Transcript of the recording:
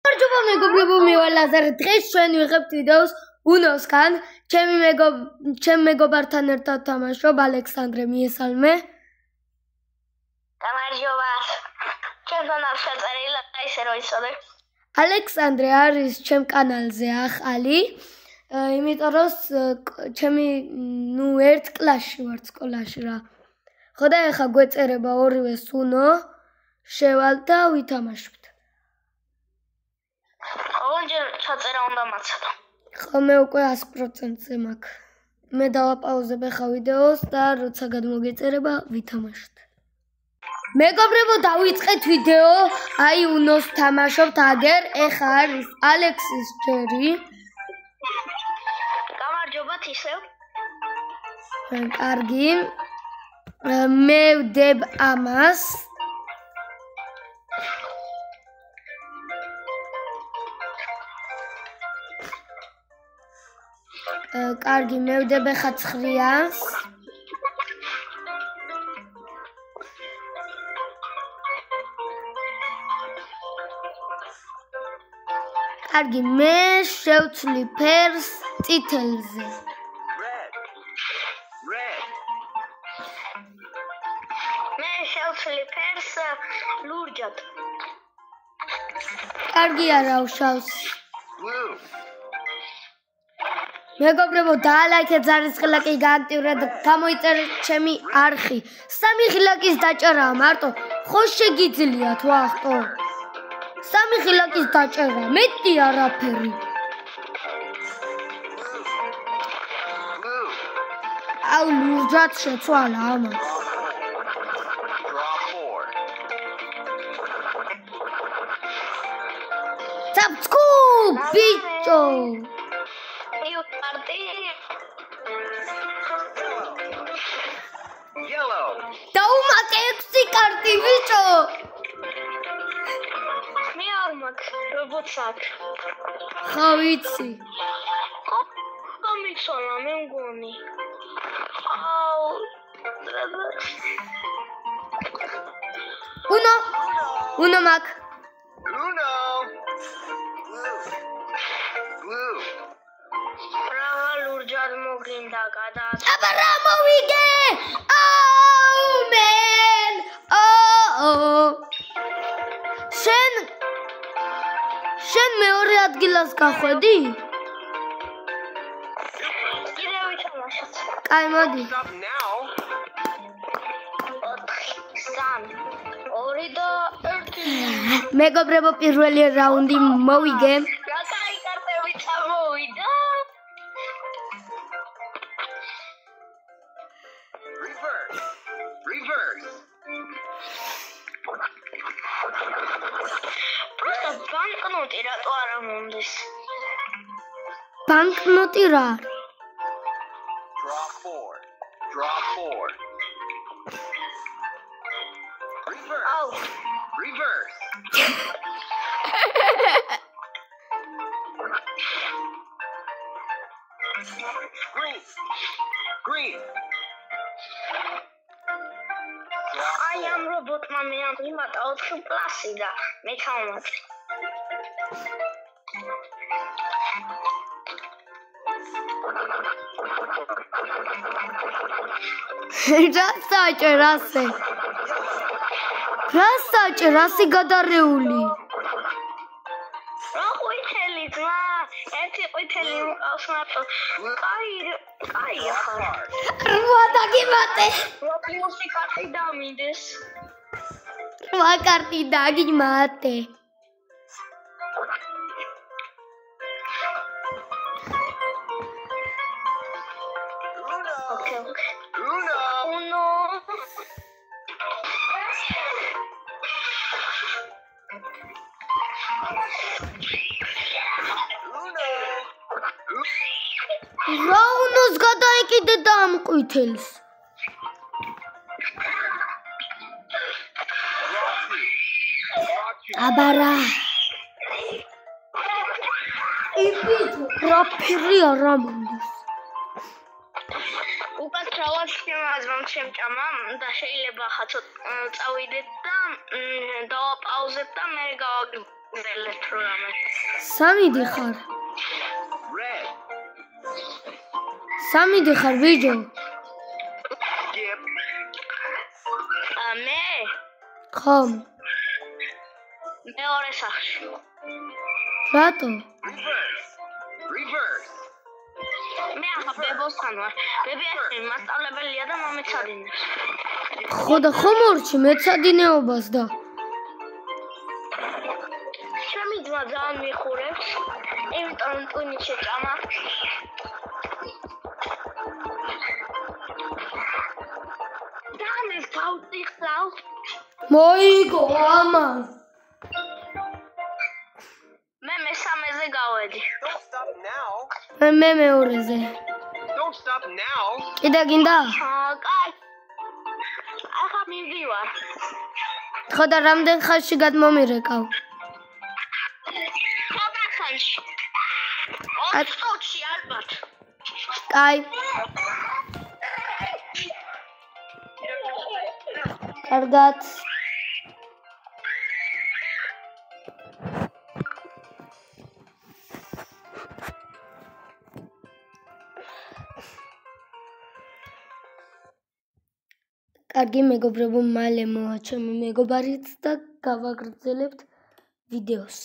გამარჯობა მეგობრებო, მე ვარ ლაზარე. დღეს ჩვენ ვიღებთ ვიდეოს უნოსგან. ჩემ მეგობართან ერთად თამაშობ ალექსანდრე, მიესალმე. გამარჯობა. ჩემთან არ შეწერილა ისე რომ იცოდე. ალექსანდრე არის ჩემ კანალზე ახალი. იმიტომ რომ ჩემი ერთ კლასში ვარ სკოლაში რა. ხო და ეხა გვეწერება ორივე სუნო. შევალ და ვითამაშოთ. ყოველჯერ ჩაწერა უნდა მაცადო. ხო მე უკვე 100%-ზე მაქვს. მე დავაპაუზებ ახლა ვიდეოს და როცა გადმოგეწერება ვითამაშოთ. მეგობრებო, დავიწყეთ ვიდეო. აი უნოს თამაშობთ აგერ. ეხა არის ალექსის ჯერი. გამარჯობათ ისევ. კარგი. მე ვდებ ამას. კარგი, მე ვდებ ახლა 9-ს. კარგი, მე შევცვლი ფერს წითელზე. მე შევცვლი ფერს ლურჯად. კარგი არა უშავს. მეგობრებო, დაალაიქეთ ზარისხილაკი, გააქტიურეთ და გამოიწერეთ ჩემი არხი. 3 ხილაკის დაჭერაა მარტო. ხო შეგიძლიათ ვახტო. 3 ხილაკის დაჭერა, მეტი არაფერი. აუ ლურჯად შეცვალა ამას. წაფცკუ ბიჭო. დაუმატე 6 კარტი ბიჭო. მე არ მაქვს რობოტს აქვს. ხო ვიცი. გამიცვალა მე მგონი. აუ უნო მაქ. რა ლურჯად მოგინდა გადააწყდა. აბა რა მოვიგე? აუ მენ. შენ მეორე ადგილას გახვედი? კიდევ ვითამაშოთ. კაი, მოდი. 2 და 1. მეგობრებო, პირველი რაუნდი მოვიგე. რა კაი კარტები წამოვიდა. Просто ბანკნოტი რატო არ მომდის? ბანკნოტი რა? აუ აი ამ რობოტმა მე ამიმატა 4 პლასი და მე ჩავმატე. რასი გადარეული? რა ყვითელი ძმა, ერთი ყვითელი მყავს მარტო. კაი ახლა. რვა დაგიმატე. პროპლუსი კარტი დამინდეს. რვა კარტი დაგიმატე. ოკეი. უნო. რა უნოს გადაეკიდე და ამ ყვითელს? აბა რა. რა ფერი არა მომდის. უკაცრავად შემაძმამ შემჭამა და შეიძლება ხა წავიდეთ და დავაპაუზებ და მე გავაგებ. სამიდი ხარ. სამიდი ხარ ბიჭო. მე ხომ. მეორე სახლში. რატო? მე ახლა ბებოსთან ვარ. ბები ასე მასწავლებელია და მომეცადინებს. ხო და ხომ ორჩი მეცადინეობას და ჩემი ძმა ძალიან მიხურებს, იმიტომ რომ ტვინი შეჭამა. დამეს გავწიხსავ. მოიგო ამან. მე მესამეზე გავედი. მე მეორეზე. კიდე გინდა? კაი. ახლა მივდივარ. ხო და რამდენ ხანში გადმომირეკავ? ხანში. 20 წუთში ალბათ. კაი. კარგად. კარგი მეგობრებო, მალე მოაჩვენე მეგობარიც და გავაგრძელებთ ვიდეოს.